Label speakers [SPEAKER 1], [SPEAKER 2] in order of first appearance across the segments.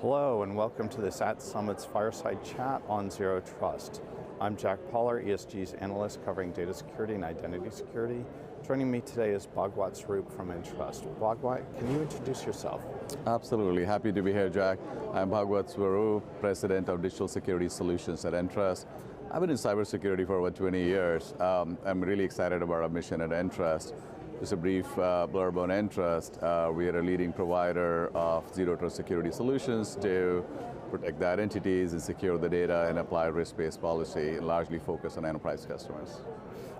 [SPEAKER 1] Hello and welcome to this @Summit's Fireside Chat on Zero Trust. I'm Jack Poller, ESG's analyst covering data security and identity security. Joining me today is Bhagwat Swaroop from Entrust. Bhagwat, can you introduce yourself?
[SPEAKER 2] Absolutely, happy to be here, Jack. I'm Bhagwat Swaroop, President of Digital Security Solutions at Entrust. I've been in cybersecurity for over 20 years. I'm really excited about our mission at Entrust. Just a brief blurb on Entrust. We are a leading provider of zero trust security solutions to protect the identities and secure the data and apply risk-based policy, largely focused on enterprise customers.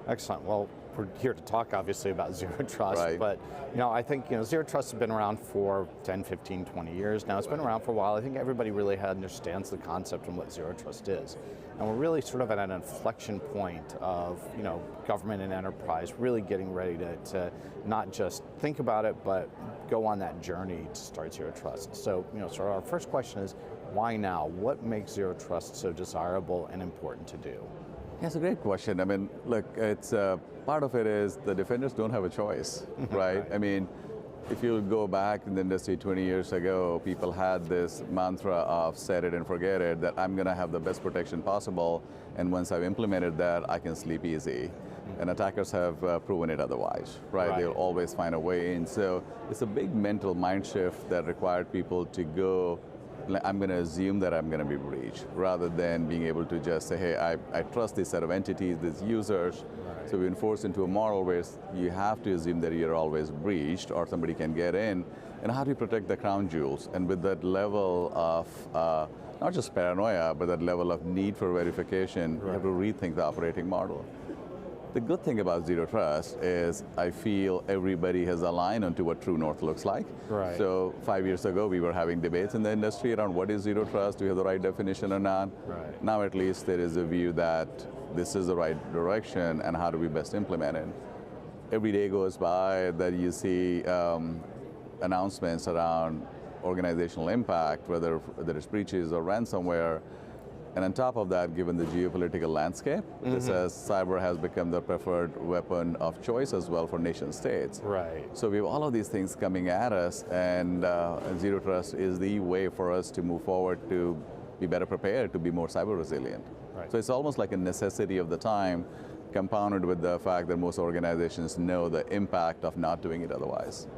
[SPEAKER 1] Excellent. Well, we're here to talk obviously about zero trust,
[SPEAKER 2] Right.
[SPEAKER 1] but I think zero trust has been around for 10, 15, 20 years now. It's been around for a while. I think everybody really understands the concept and what zero trust is. And we're really sort of at an inflection point of government and enterprise really getting ready to not just think about it, but go on that journey to start zero trust. So, so our first question is, why now? What makes zero trust so desirable and important to do?
[SPEAKER 2] Yeah, it's a great question. I mean, look, it's part of it is the defenders don't have a choice, right? I mean, if you go back in the industry 20 years ago, people had this mantra of set it and forget it, that I'm going to have the best protection possible, and once I've implemented that, I can sleep easy. And attackers have proven it otherwise, right? They'll always find a way in. So it's a big mental mind shift that required people to go, I'm going to assume that I'm going to be breached, rather than being able to just say, hey, I trust this set of entities, these users. Right. So we've been forced into a model where you have to assume that you're always breached or somebody can get in. And how do you protect the crown jewels? And with that level of, not just paranoia, but that level of need for verification, you have to rethink the operating model. The good thing about zero trust is I feel everybody has aligned onto what true north looks like.
[SPEAKER 1] Right.
[SPEAKER 2] So 5 years ago, we were having debates in the industry around what is zero trust, do we have the right definition or not?
[SPEAKER 1] Right.
[SPEAKER 2] Now at least there is a view that this is the right direction and how do we best implement it. Every day goes by that you see announcements around organizational impact, whether it's breaches or ransomware. And on top of that, given the geopolitical landscape, it says cyber has become the preferred weapon of choice as well for nation states.
[SPEAKER 1] Right.
[SPEAKER 2] So we have all of these things coming at us, and zero trust is the way for us to move forward to be better prepared, to be more cyber resilient.
[SPEAKER 1] Right.
[SPEAKER 2] So it's almost like a necessity of the time, compounded with the fact that most organizations know the impact of not doing it otherwise.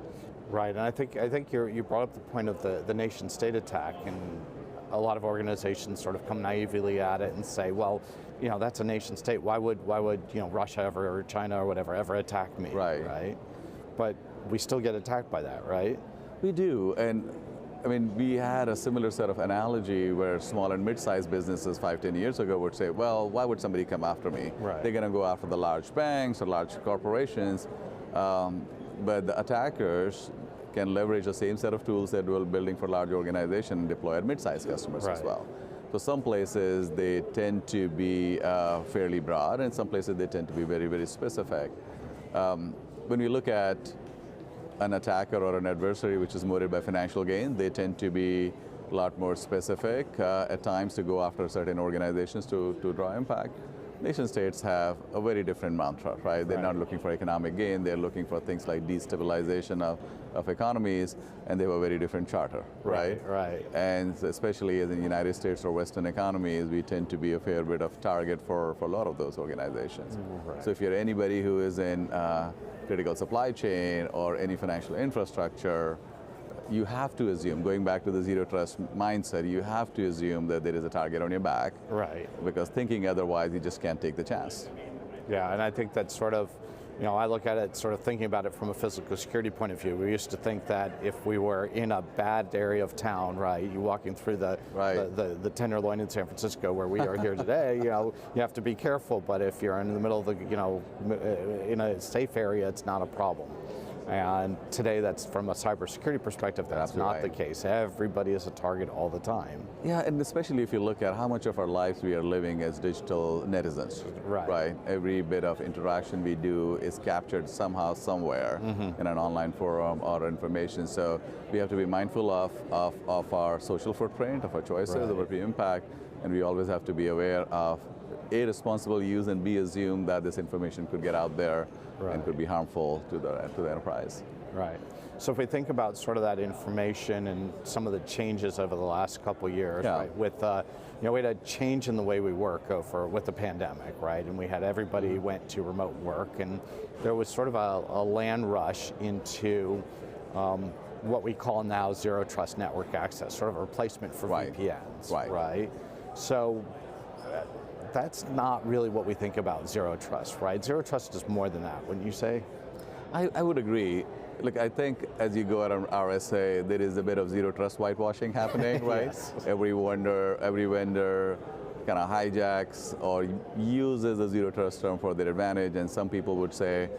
[SPEAKER 1] Right, and I think you brought up the point of the nation state attack, and a lot of organizations sort of come naively at it and say, well, that's a nation state. Why would Russia ever, or China or whatever ever attack me? Right. But we still get attacked by that, right?
[SPEAKER 2] We do, and I mean, we had a similar set of analogy where small and mid-sized businesses 5-10 years ago would say, well, why would somebody come after me?
[SPEAKER 1] Right.
[SPEAKER 2] They're going to go after the large banks or large corporations, but the attackers can leverage the same set of tools that we're building for large organizations and deploy at mid-sized customers as well. So some places they tend to be fairly broad, and some places they tend to be very, very specific. When we look at an attacker or an adversary which is motivated by financial gain, they tend to be a lot more specific at times to go after certain organizations to draw impact. Nation states have a very different mantra, right? They're not looking for economic gain, they're looking for things like destabilization of economies, and they have a very different charter, right?
[SPEAKER 1] Right.
[SPEAKER 2] And especially in the United States or Western economies, we tend to be a fair bit of target for a lot of those organizations.
[SPEAKER 1] Right.
[SPEAKER 2] So if you're anybody who is in critical supply chain or any financial infrastructure, you have to assume, going back to the zero trust mindset, you have to assume that there is a target on your back.
[SPEAKER 1] Right.
[SPEAKER 2] Because thinking otherwise, you just can't take the chance.
[SPEAKER 1] Yeah, and I think that's sort of, I look at it sort of thinking about it from a physical security point of view. We used to think that if we were in a bad area of town, right, you walking through the Tenderloin in San Francisco where we are here today, you have to be careful. But if you're in the middle of the, in a safe area, it's not a problem. And today, that's from a cybersecurity perspective, that's not the case. Everybody is a target all the time.
[SPEAKER 2] Yeah, and especially if you look at how much of our lives we are living as digital netizens, right? Every bit of interaction we do is captured somehow, somewhere in an online forum or information. So we have to be mindful of our social footprint, of our choices, of what we impact, and we always have to be aware of A, responsible use, and B, assume that this information could get out there and could be harmful to the enterprise.
[SPEAKER 1] Right. So if we think about sort of that information and some of the changes over the last couple of years, right? With we had a change in the way we work with the pandemic, right? And we had everybody went to remote work, and there was sort of a land rush into what we call now zero trust network access, sort of a replacement for VPNs, right? So that's not really what we think about zero trust, right? Zero trust is more than that, wouldn't you say?
[SPEAKER 2] I would agree. Look, I think as you go around RSA, there is a bit of zero trust whitewashing happening, right?
[SPEAKER 1] Yes.
[SPEAKER 2] Every vendor kind of hijacks or uses the zero trust term for their advantage, and some people would say,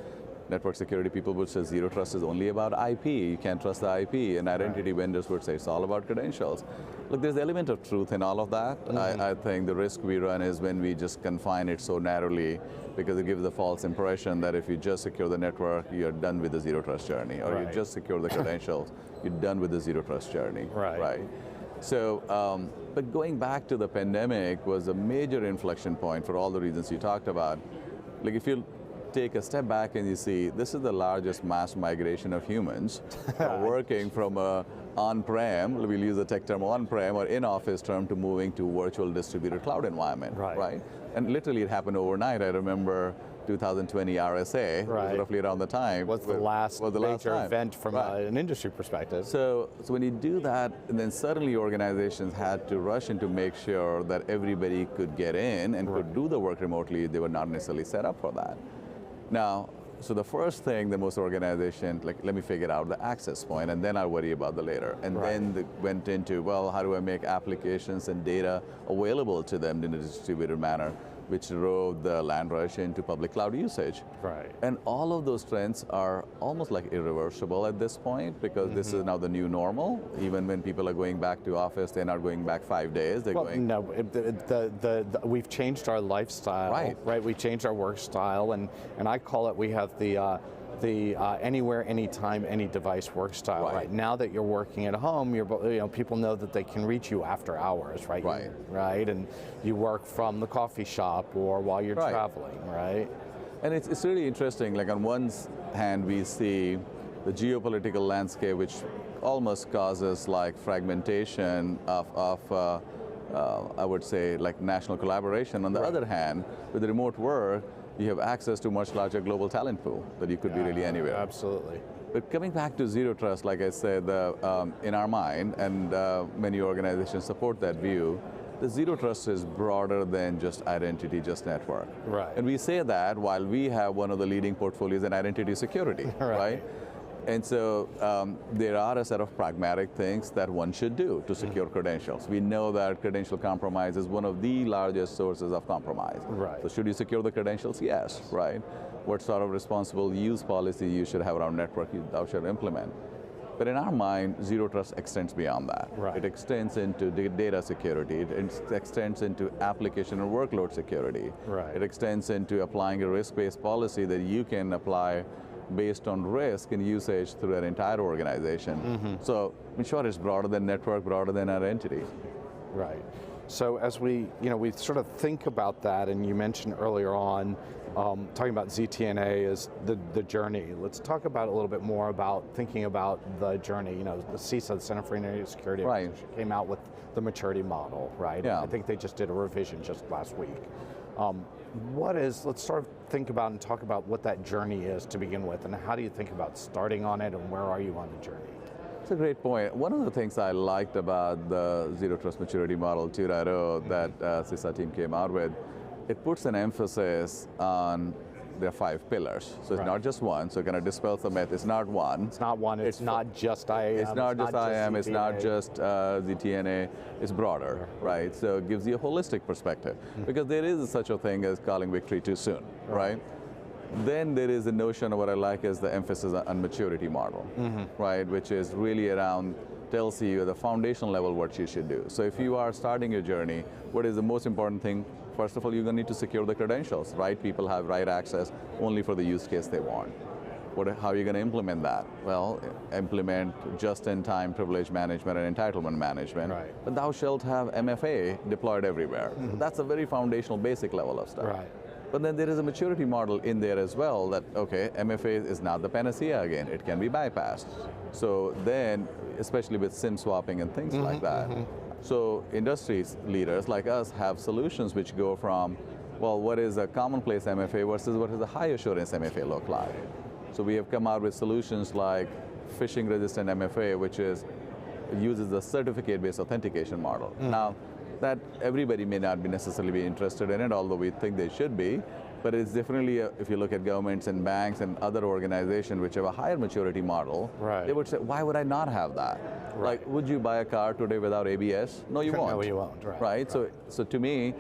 [SPEAKER 2] network security people would say zero trust is only about IP, you can't trust the IP, and identity vendors would say it's all about credentials. Look, there's an element of truth in all of that. I think the risk we run is when we just confine it so narrowly, because it gives the false impression that if you just secure the network, you're done with the zero trust journey, or you just secure the credentials, you're done with the zero trust journey, right? So, but going back to the pandemic was a major inflection point for all the reasons you talked about. Like if you take a step back and you see this is the largest mass migration of humans working from a on-prem, we'll use the tech term on-prem or in-office term, to moving to virtual distributed cloud environment, right? And literally it happened overnight. I remember 2020 RSA, was roughly around the time.
[SPEAKER 1] Was the last major event from an industry perspective.
[SPEAKER 2] So when you do that, and then suddenly organizations had to rush in to make sure that everybody could get in and could do the work remotely. They were not necessarily set up for that. Now, so the first thing that most organizations, like, let me figure out the access point, and then I'll worry about the later. And then they went into, well, how do I make applications and data available to them in a distributed manner, which drove the land rush into public cloud usage. And all of those trends are almost like irreversible at this point, because this is now the new normal. Even when people are going back to office, they're not going back 5 days. They're going.
[SPEAKER 1] No, we've changed our lifestyle, right? We changed our work style, and I call it, we have the anywhere, anytime, any device work style. Right now that you're working at home, people know that they can reach you after hours, right? Right, and you work from the coffee shop or while you're traveling, right?
[SPEAKER 2] And it's really interesting. Like on one hand, we see the geopolitical landscape, which almost causes like fragmentation of I would say like national collaboration. On the other hand, with the remote work, you have access to much larger global talent pool that you could be really anywhere.
[SPEAKER 1] Absolutely.
[SPEAKER 2] But coming back to zero trust, like I said, in our mind, and many organizations support that view, the zero trust is broader than just identity, just network. And we say that while we have one of the leading portfolios in identity security, right? And so there are a set of pragmatic things that one should do to secure credentials. We know that credential compromise is one of the largest sources of compromise. So should you secure the credentials? Yes, right? What sort of responsible use policy you should have around network you should implement. But in our mind, zero trust extends beyond that. It extends into data security. It extends into application and workload security. It extends into applying a risk-based policy that you can apply based on risk and usage through an entire organization. So in short, it's broader than network, broader than identity.
[SPEAKER 1] So as we sort of think about that, and you mentioned earlier on, talking about ZTNA as the journey. Let's talk about a little bit more about thinking about the journey. The CISA, the Center for Internet Security, came out with the maturity model, right? I think they just did a revision just last week. Let's sort of think about and talk about what that journey is to begin with, and how do you think about starting on it, and where are you on the journey?
[SPEAKER 2] It's a great point. One of the things I liked about the Zero Trust Maturity Model 2.0 that CISA team came out with, it puts an emphasis on their 5 pillars. So it's not just one, so it kind of dispels the myth. It's not one.
[SPEAKER 1] It's not one, it's not just IAM.
[SPEAKER 2] It's not just IAM, it's not just ZTNA, it's broader, right? So it gives you a holistic perspective. Because there is such a thing as calling victory too soon, right? Then there is a notion of what I like is the emphasis on maturity model, right? Which is really around, tells you at the foundational level what you should do. So if you are starting your journey, what is the most important thing? First of all, you're going to need to secure the credentials, right? People have right access only for the use case they want. How are you going to implement that? Well, implement just-in-time privilege management and entitlement management. But thou shalt have MFA deployed everywhere. That's a very foundational, basic level of stuff. But then there is a maturity model in there as well that, okay, MFA is not the panacea again. It can be bypassed. So then, especially with SIM swapping and things like that. So industry leaders like us have solutions which go from, well, what is a commonplace MFA versus what is a high assurance MFA look like? So we have come out with solutions like phishing resistant MFA, which uses the certificate-based authentication model. Now, that everybody may not be necessarily be interested in it, although we think they should be. But it's definitely, if you look at governments and banks and other organizations which have a higher maturity model, they would say, why would I not have that? Like, would you buy a car today without ABS? No, you won't.
[SPEAKER 1] No, you won't, right.
[SPEAKER 2] So to me,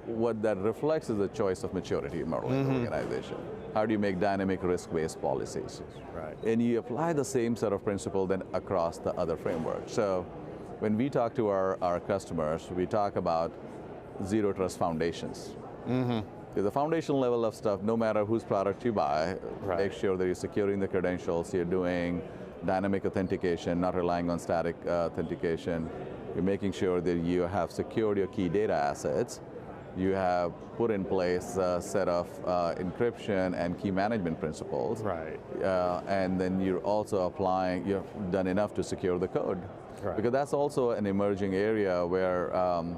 [SPEAKER 2] what that reflects is a choice of maturity model in the organization. How do you make dynamic risk-based policies? And you apply the same set of principles then across the other frameworks. So when we talk to our customers, we talk about zero trust foundations. There's a foundational level of stuff, no matter whose product you buy, make sure that you're securing the credentials, you're doing dynamic authentication, not relying on static authentication. You're making sure that you have secured your key data assets. You have put in place a set of encryption and key management principles. And then you're also applying, you've done enough to secure the code. Because that's also an emerging area where a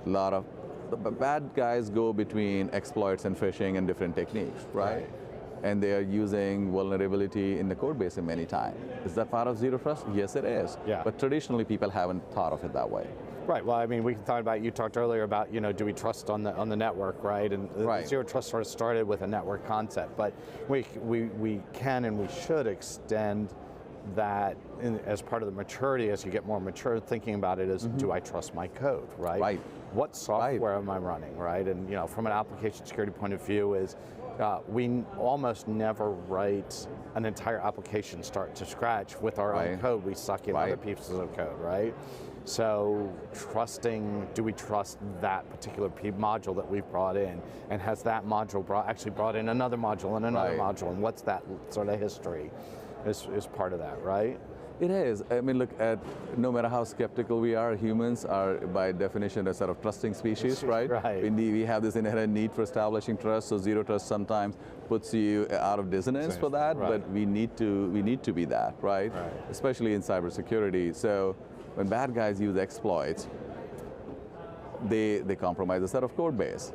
[SPEAKER 2] lot of the bad guys go between exploits and phishing and different techniques, and they are using vulnerability in the code base many times. Is that part of zero trust? Yes, it is. But traditionally, people haven't thought of it that way.
[SPEAKER 1] Well, I mean, we can talk about, you talked earlier about, do we trust on the network, right? And zero trust sort of started with a network concept, but we can and we should extend that as part of the maturity, as you get more mature, thinking about it is, do I trust my code, right? What software am I running, right? And from an application security point of view is, we almost never write an entire application start to scratch with our own code. We suck in other pieces of code, right? So do we trust that particular module that we've brought in? And has that module actually brought in another module and another module? And what's that sort of history is part of that, right?
[SPEAKER 2] It is. I mean, look, no matter how skeptical we are, humans are by definition a sort of trusting species, right? We have this inherent need for establishing trust, so zero trust sometimes puts you out of dissonance for that, but we need to be that, right? Especially in cybersecurity. So when bad guys use exploits, they compromise a set of code base.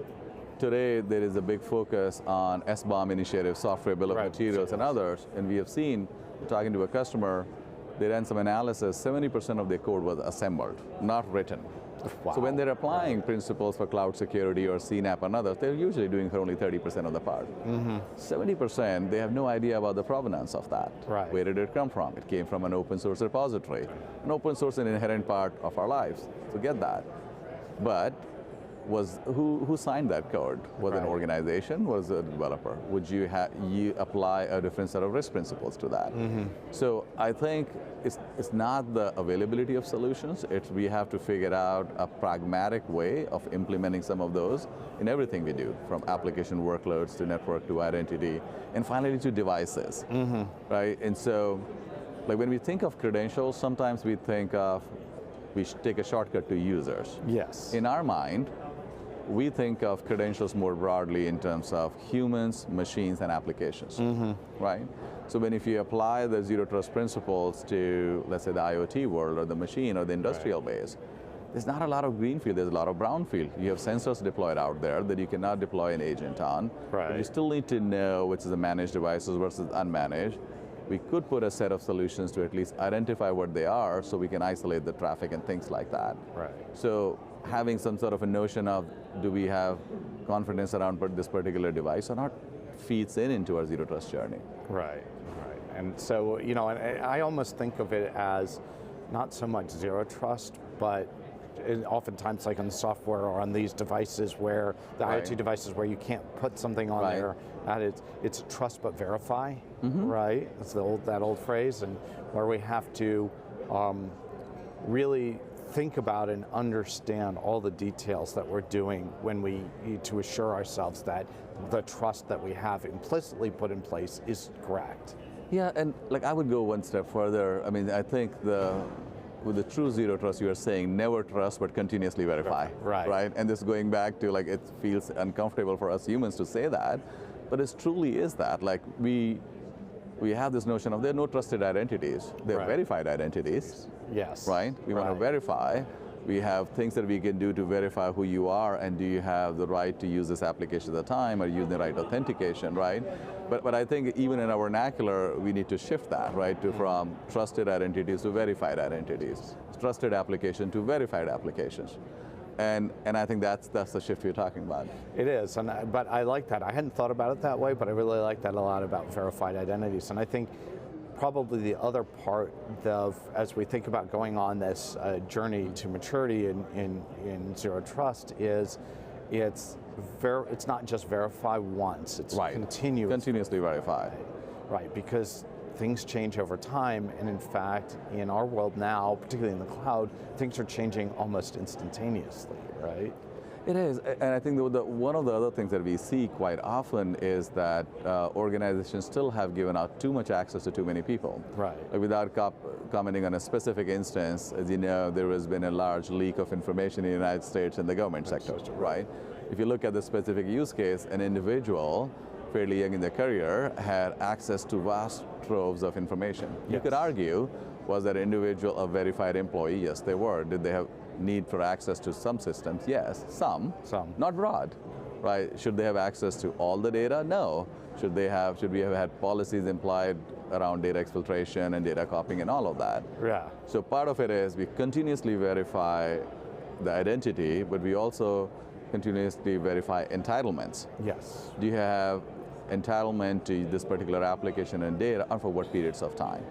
[SPEAKER 2] Today, there is a big focus on SBOM initiatives, software bill of materials, and others, and we have seen, talking to a customer, they ran some analysis, 70% of their code was assembled, not written. So when they're applying principles for cloud security or CNAP and others, they're usually doing for only 30% of the part. 70%, they have no idea about the provenance of that. Where did it come from? It came from an open source repository. An open source is an inherent part of our lives, so get that. But who signed that code? Was it an organization? Was it a developer? Would you apply a different set of risk principles to that? So I think it's not the availability of solutions. We have to figure out a pragmatic way of implementing some of those in everything we do, from application workloads to network to identity, and finally to devices, right? And so, like when we think of credentials, sometimes we think of we should take a shortcut to users. In our mind, we think of credentials more broadly in terms of humans, machines, and applications, right? So if you apply the zero trust principles to, let's say, the IoT world or the machine or the industrial base, there's not a lot of greenfield, there's a lot of brownfield. You have sensors deployed out there that you cannot deploy an agent on, but you still need to know which is the managed devices versus unmanaged. We could put a set of solutions to at least identify what they are so we can isolate the traffic and things like that. So having some sort of a notion of, do we have confidence around this particular device or not, feeds into our zero trust journey.
[SPEAKER 1] And so, I almost think of it as not so much zero trust, but oftentimes like on the software or on these devices where, the IoT devices where you can't put something on there, it's trust but verify, right? That's that old phrase, and where we have to really think about and understand all the details that we're doing when we need to assure ourselves that the trust that we have implicitly put in place is correct.
[SPEAKER 2] Yeah, and like I would go one step further. I mean, I think with the true zero trust, you are saying never trust but continuously verify. Right. And this going back to like, it feels uncomfortable for us humans to say that, but it truly is that. Like we have this notion of there are no trusted identities. There are verified identities.
[SPEAKER 1] Yes.
[SPEAKER 2] Right? We want to verify. We have things that we can do to verify who you are, and do you have the right to use this application at the time, or use the right authentication, right? But I think even in our vernacular, we need to shift that, right, to from trusted identities to verified identities, trusted application to verified applications. And I think that's the shift you're talking about.
[SPEAKER 1] It is, but I like that. I hadn't thought about it that way, but I really like that a lot about verified identities. And I think probably the other part of, as we think about going on this journey to maturity in zero trust, is it's not just verify once, it's
[SPEAKER 2] continuously verify.
[SPEAKER 1] Right, because things change over time, and in fact, in our world now, particularly in the cloud, things are changing almost instantaneously, right?
[SPEAKER 2] It is, and I think one of the other things that we see quite often is that organizations still have given out too much access to too many people.
[SPEAKER 1] Right.
[SPEAKER 2] Like without commenting on a specific instance, as you know, there has been a large leak of information in the United States in the government sector, right? If you look at the specific use case, an individual fairly young in their career had access to vast troves of information. You could argue, was that individual a verified employee? Yes, they were. Did they have need for access to some systems? Yes, some. Not broad, right? Should they have access to all the data? No. Should we have had policies implied around data exfiltration and data copying and all of that?
[SPEAKER 1] Yeah.
[SPEAKER 2] So part of it is we continuously verify the identity, but we also continuously verify entitlements.
[SPEAKER 1] Yes.
[SPEAKER 2] Do you have entitlement to this particular application and data, and for what periods of time?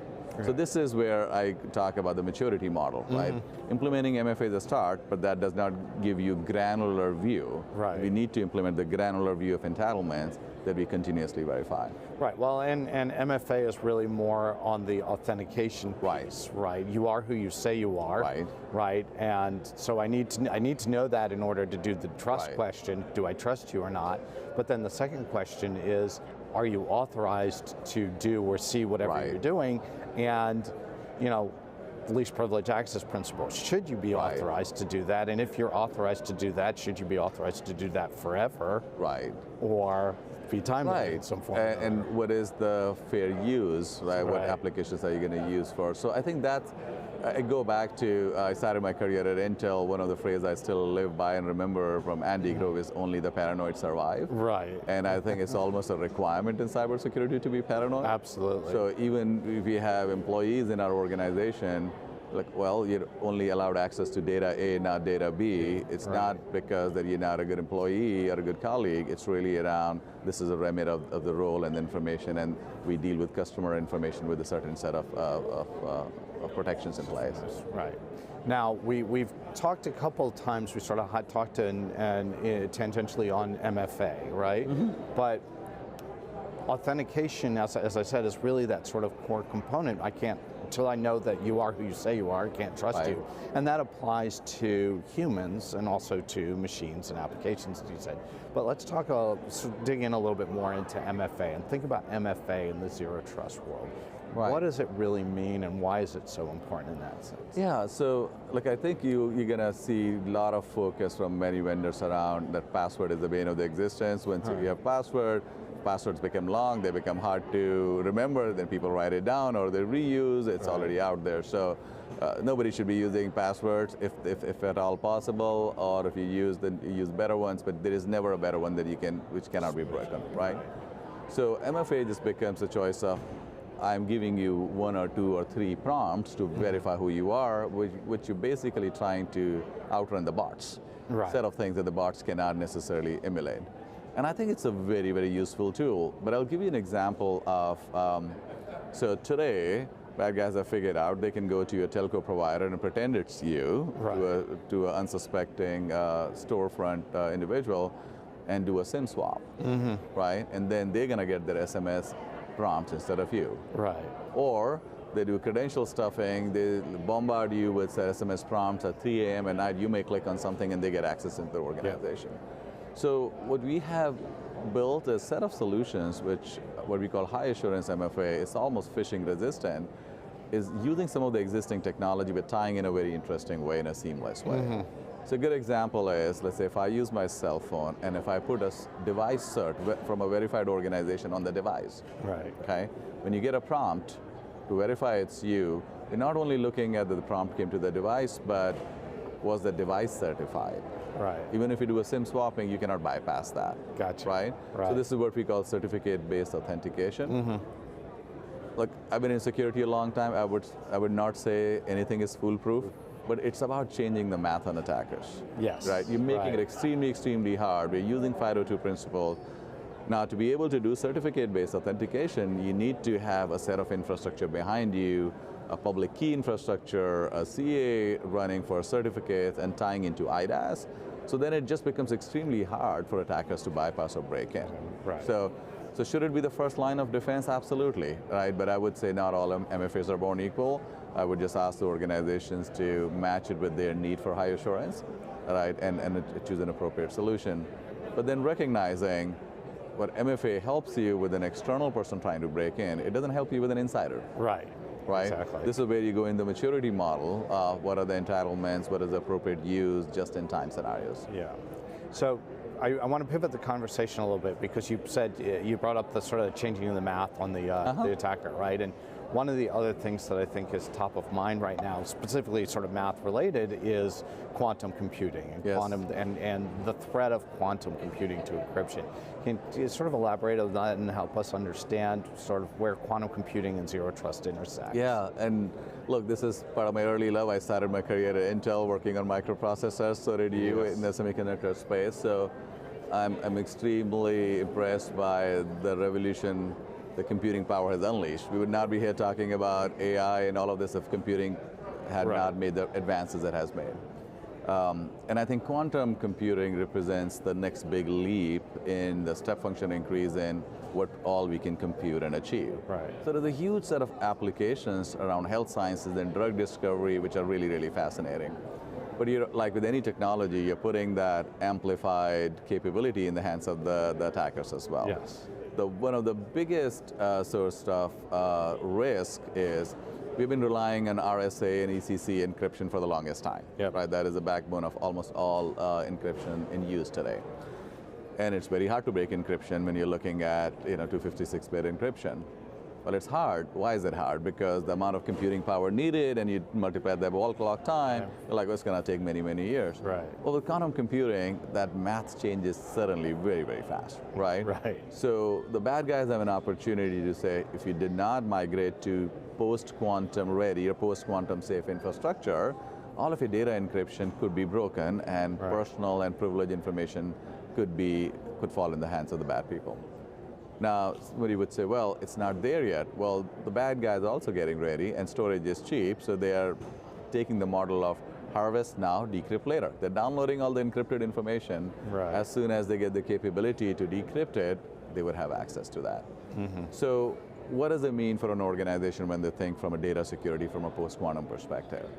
[SPEAKER 2] So this is where I talk about the maturity model, right? Implementing MFA is a start, but that does not give you granular view.
[SPEAKER 1] Right.
[SPEAKER 2] We need to implement the granular view of entitlements that we continuously verify.
[SPEAKER 1] Right, well, and MFA is really more on the authentication piece, right? You are who you say you are, right? And so I need to know that in order to do the trust question, do I trust you or not? But then the second question is, are you authorized to do or see whatever you're doing? And, you know, the least privilege access principle, should you be authorized to do that? And if you're authorized to do that, should you be authorized to do that forever?
[SPEAKER 2] Right.
[SPEAKER 1] Or be time limited in some form?
[SPEAKER 2] And what is the fair use, right? What applications are you going to use for? So I think that's, I go back to, I started my career at Intel, one of the phrases I still live by and remember from Andy Grove is only the paranoid survive.
[SPEAKER 1] Right.
[SPEAKER 2] And I think it's almost a requirement in cybersecurity to be paranoid.
[SPEAKER 1] Absolutely.
[SPEAKER 2] So even if we have employees in our organization, like, well, you're only allowed access to data A, not data B. It's not because that you're not a good employee or a good colleague. It's really around, this is a remit of the role and the information, and we deal with customer information with a certain set of protections in place.
[SPEAKER 1] Right. Now, we've talked a couple of times, we sort of had talked tangentially on MFA, right? But authentication, as I said, is really that sort of core component. I can't, until I know that you are who you say you are, I can't trust you. And that applies to humans and also to machines and applications, as you said. But let's talk, dig in a little bit more into MFA and think about MFA in the zero trust world. What does it really mean, and why is it so important in that sense?
[SPEAKER 2] Yeah, so look, I think you're going to see a lot of focus from many vendors around that password is the bane of the existence. Once you have passwords become long, they become hard to remember, then people write it down or they reuse, it's already out there. So nobody should be using passwords if at all possible, or if you use, then you use better ones, but there is never a better one that which cannot be broken, right? So MFA just becomes a choice of, I'm giving you 1 or 2 or 3 prompts to verify who you are, which you're basically trying to outrun the bots. Set of things that the bots cannot necessarily emulate. And I think it's a very, very useful tool. But I'll give you an example of, so today, bad guys have figured out they can go to your telco provider and pretend it's you, to an unsuspecting storefront individual, and do a SIM swap, right? And then they're going to get their SMS prompts instead of you.
[SPEAKER 1] Right.
[SPEAKER 2] Or they do credential stuffing, they bombard you with SMS prompts at 3 a.m. at night, you may click on something and they get access into the organization. So what we have built a set of solutions which what we call high assurance MFA is almost phishing resistant, is using some of the existing technology but tying in a very interesting way, in a seamless way. So a good example is, let's say if I use my cell phone and if I put a device cert from a verified organization on the device,
[SPEAKER 1] Right.
[SPEAKER 2] okay? When you get a prompt to verify it's you, you're not only looking at that the prompt came to the device, but was the device certified?
[SPEAKER 1] Right.
[SPEAKER 2] Even if you do a SIM swapping, you cannot bypass that.
[SPEAKER 1] Gotcha.
[SPEAKER 2] Right? So this is what we call certificate-based authentication. Look, I've been in security a long time. I would not say anything is foolproof, but it's about changing the math on attackers.
[SPEAKER 1] Yes.
[SPEAKER 2] Right? You're making
[SPEAKER 1] Right.
[SPEAKER 2] it extremely, extremely hard. We're using 502 principles. Now, to be able to do certificate-based authentication, you need to have a set of infrastructure behind you, a public key infrastructure, a CA running for certificates and tying into IDaaS. So then it just becomes extremely hard for attackers to bypass or break in.
[SPEAKER 1] Right.
[SPEAKER 2] So should it be the first line of defense? Absolutely, right? But I would say not all MFAs are born equal. I would just ask the organizations to match it with their need for high assurance, right? And choose an appropriate solution. But then recognizing what MFA helps you with an external person trying to break in, it doesn't help you with an insider.
[SPEAKER 1] Right.
[SPEAKER 2] Right?
[SPEAKER 1] Exactly.
[SPEAKER 2] This is where you go in the maturity model. What are the entitlements? What is the appropriate use just-in-time scenarios?
[SPEAKER 1] Yeah. So I want to pivot the conversation a little bit because you said you brought up the sort of changing the math on the attacker, right? And one of the other things that I think is top of mind right now, specifically sort of math related, is quantum computing and
[SPEAKER 2] Yes.
[SPEAKER 1] quantum and the threat of quantum computing to encryption. Can you sort of elaborate on that and help us understand sort of where quantum computing and zero trust intersect?
[SPEAKER 2] Yeah, and look, this is part of my early love. I started my career at Intel working on microprocessors, so did you in the semiconductor space. So I'm extremely impressed by the revolution the computing power has unleashed. We would not be here talking about AI and all of this if computing had not made the advances it has made. And I think quantum computing represents the next big leap in the step function increase in what all we can compute and achieve.
[SPEAKER 1] Right.
[SPEAKER 2] So there's a huge set of applications around health sciences and drug discovery which are really, really fascinating. But like with any technology, you're putting that amplified capability in the hands of the attackers as well.
[SPEAKER 1] Yes.
[SPEAKER 2] One of the biggest source of risk is we've been relying on RSA and ECC encryption for the longest time.
[SPEAKER 1] Yep.
[SPEAKER 2] Right? That is the backbone of almost all encryption in use today. And it's very hard to break encryption when you're looking at 256-bit encryption. Well, it's hard. Why is it hard? Because the amount of computing power needed, and you multiply that by wall clock time, you're like, well, it's going to take many, many years.
[SPEAKER 1] Right.
[SPEAKER 2] Well, with quantum computing, that math changes suddenly very, very fast, right?
[SPEAKER 1] Right.
[SPEAKER 2] So the bad guys have an opportunity to say, if you did not migrate to post-quantum ready or post-quantum safe infrastructure, all of your data encryption could be broken, and personal and privileged information could fall in the hands of the bad people. Now, somebody would say, well, it's not there yet. Well, the bad guys are also getting ready, and storage is cheap, so they are taking the model of harvest now, decrypt later. They're downloading all the encrypted information.
[SPEAKER 1] Right.
[SPEAKER 2] As soon as they get the capability to decrypt it, they would have access to that. So what does it mean for an organization when they think from a data security from a post-quantum perspective?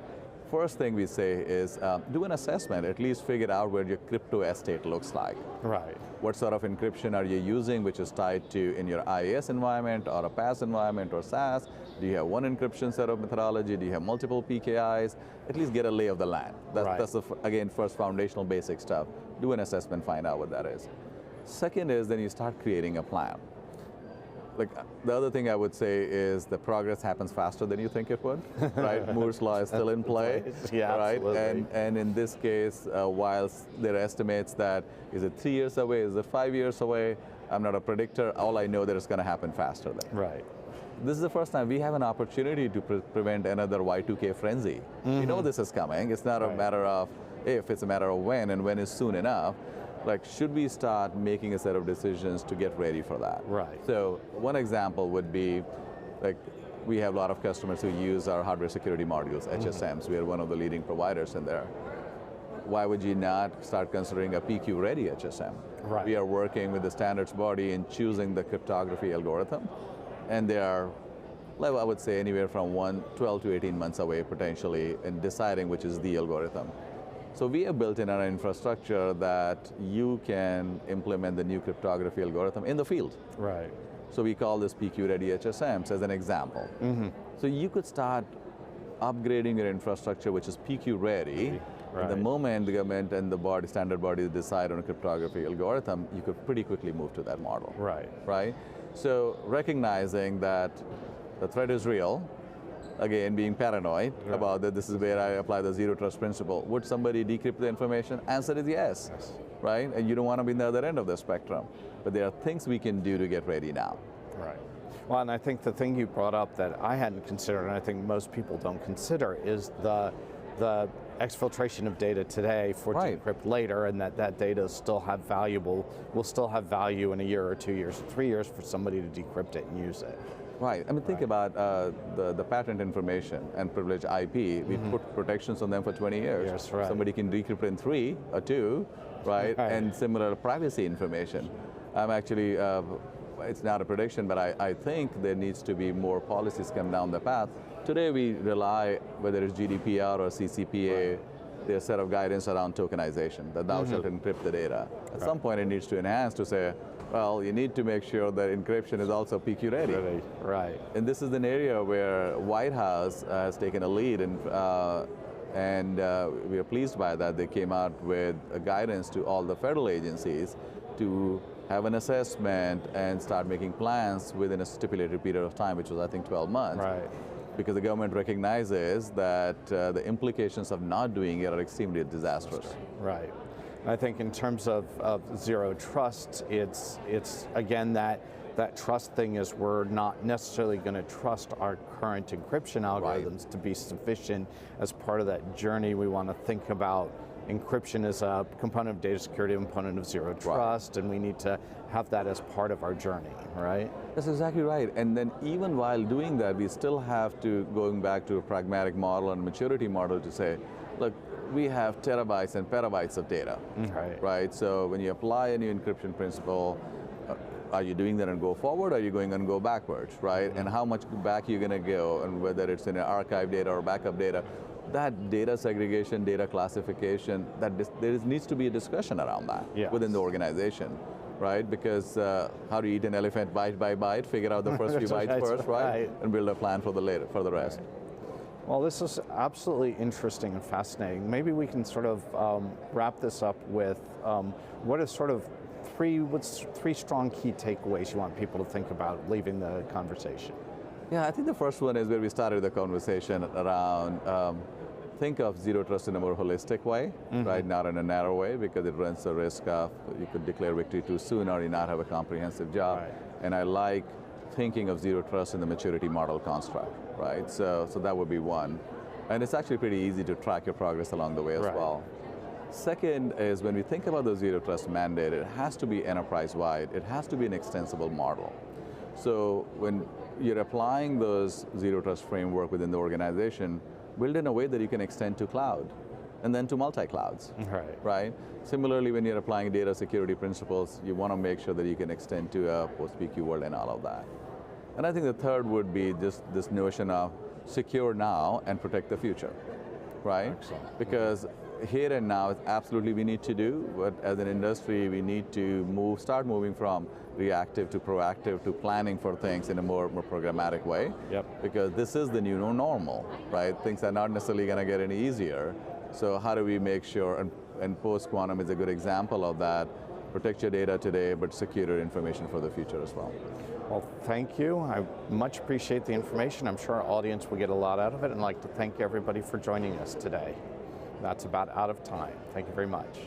[SPEAKER 2] First thing we say is do an assessment, at least figure out where your crypto estate looks like.
[SPEAKER 1] Right.
[SPEAKER 2] What sort of encryption are you using, which is tied to in your IaaS environment or a PaaS environment or SaaS? Do you have one encryption set of methodology? Do you have multiple PKIs? At least get a lay of the land. That's again, first foundational basic stuff. Do an assessment, find out what that is. Second is then you start creating a plan. Like the other thing I would say is the progress happens faster than you think it would, right? Moore's law is still in play,
[SPEAKER 1] yeah,
[SPEAKER 2] right?
[SPEAKER 1] Absolutely.
[SPEAKER 2] And in this case, whilst there are estimates that is it 3 years away, is it 5 years away, I'm not a predictor. All I know that it's going to happen faster than.
[SPEAKER 1] Right.
[SPEAKER 2] This is the first time we have an opportunity to prevent another Y2K frenzy. We know this is coming. It's not a matter of if, it's a matter of when, and when is soon enough. Like, should we start making a set of decisions to get ready for that?
[SPEAKER 1] Right.
[SPEAKER 2] So one example would be, like, we have a lot of customers who use our hardware security modules, HSMs. We are one of the leading providers in there. Why would you not start considering a PQ-ready HSM?
[SPEAKER 1] Right.
[SPEAKER 2] We are working with the standards body in choosing the cryptography algorithm, and they are, well, I would say anywhere from 12 to 18 months away potentially in deciding which is the algorithm. So we have built in our infrastructure that you can implement the new cryptography algorithm in the field.
[SPEAKER 1] Right.
[SPEAKER 2] So we call this PQ-ready HSMs as an example. So you could start upgrading your infrastructure, which is PQ ready. Right. The moment the government and the standard bodies decide on a cryptography algorithm, you could pretty quickly move to that model.
[SPEAKER 1] Right.
[SPEAKER 2] Right? So recognizing that the threat is real, again, being paranoid about that, this is where I apply the zero trust principle. Would somebody decrypt the information? Answer is yes. Right? And you don't want to be in the other end of the spectrum. But there are things we can do to get ready now.
[SPEAKER 1] Right. Well, and I think the thing you brought up that I hadn't considered, and I think most people don't consider, is the exfiltration of data today for decrypt later, and that data will still have value in a year or 2 years or 3 years for somebody to decrypt it and use it.
[SPEAKER 2] Right. I mean, think about the patent information and privileged IP. We put protections on them for 20 years.
[SPEAKER 1] Yes, right.
[SPEAKER 2] Somebody can decrypt in 3 or 2, right? And similar privacy information. I'm actually, it's not a prediction, but I think there needs to be more policies come down the path. Today we rely, whether it's GDPR or CCPA, there's a set of guidance around tokenization, that thou shalt encrypt the data. At some point it needs to enhance to say, well, you need to make sure that encryption is also PQ ready.
[SPEAKER 1] Right.
[SPEAKER 2] And this is an area where White House has taken a lead, and we are pleased by that. They came out with a guidance to all the federal agencies to have an assessment and start making plans within a stipulated period of time, which was, I think, 12 months.
[SPEAKER 1] Right.
[SPEAKER 2] Because the government recognizes that the implications of not doing it are extremely disastrous.
[SPEAKER 1] Right. I think in terms of zero trust, it's again that trust thing is we're not necessarily going to trust our current encryption algorithms to be sufficient as part of that journey. We want to think about encryption as a component of data security, a component of zero trust, and we need to have that as part of our journey, right?
[SPEAKER 2] That's exactly right. And then even while doing that, we still have to, going back to a pragmatic model and maturity model, to say, look, we have terabytes and petabytes of data, right? So when you apply a new encryption principle, are you doing that and go forward, or are you going and go backwards, right? And how much back you're going to go, and whether it's in archive data or backup data, that data segregation, data classification, there needs to be a discussion around that within the organization, right? Because how do you eat an elephant bite by bite, figure out the first few bites first, right? And build a plan for the rest.
[SPEAKER 1] Well, this is absolutely interesting and fascinating. Maybe we can sort of wrap this up with what's three strong key takeaways you want people to think about leaving the conversation?
[SPEAKER 2] Yeah, I think the first one is where we started the conversation around think of zero trust in a more holistic way, right? Not in a narrow way, because it runs the risk of you could declare victory too soon or you not have a comprehensive job. Right. And I like thinking of zero trust in the maturity model construct, right? So that would be one. And it's actually pretty easy to track your progress along the way as well. Second is when we think about the zero trust mandate, it has to be enterprise-wide. It has to be an extensible model. So when you're applying those zero trust framework within the organization, build in a way that you can extend to cloud and then to multi-clouds, right? Similarly, when you're applying data security principles, you want to make sure that you can extend to a post-PQ world and all of that. And I think the third would be just this notion of secure now and protect the future, right? Excellent. Because here and now, it's absolutely we need to do, but as an industry, we need to start moving from reactive to proactive to planning for things in a more programmatic way. Because this is the new normal, right? Things are not necessarily going to get any easier. So how do we make sure, and post-quantum is a good example of that, protect your data today, but secure your information for the future as well.
[SPEAKER 1] Well, thank you. I much appreciate the information. I'm sure our audience will get a lot out of it, and I'd like to thank everybody for joining us today. That's about out of time. Thank you very much.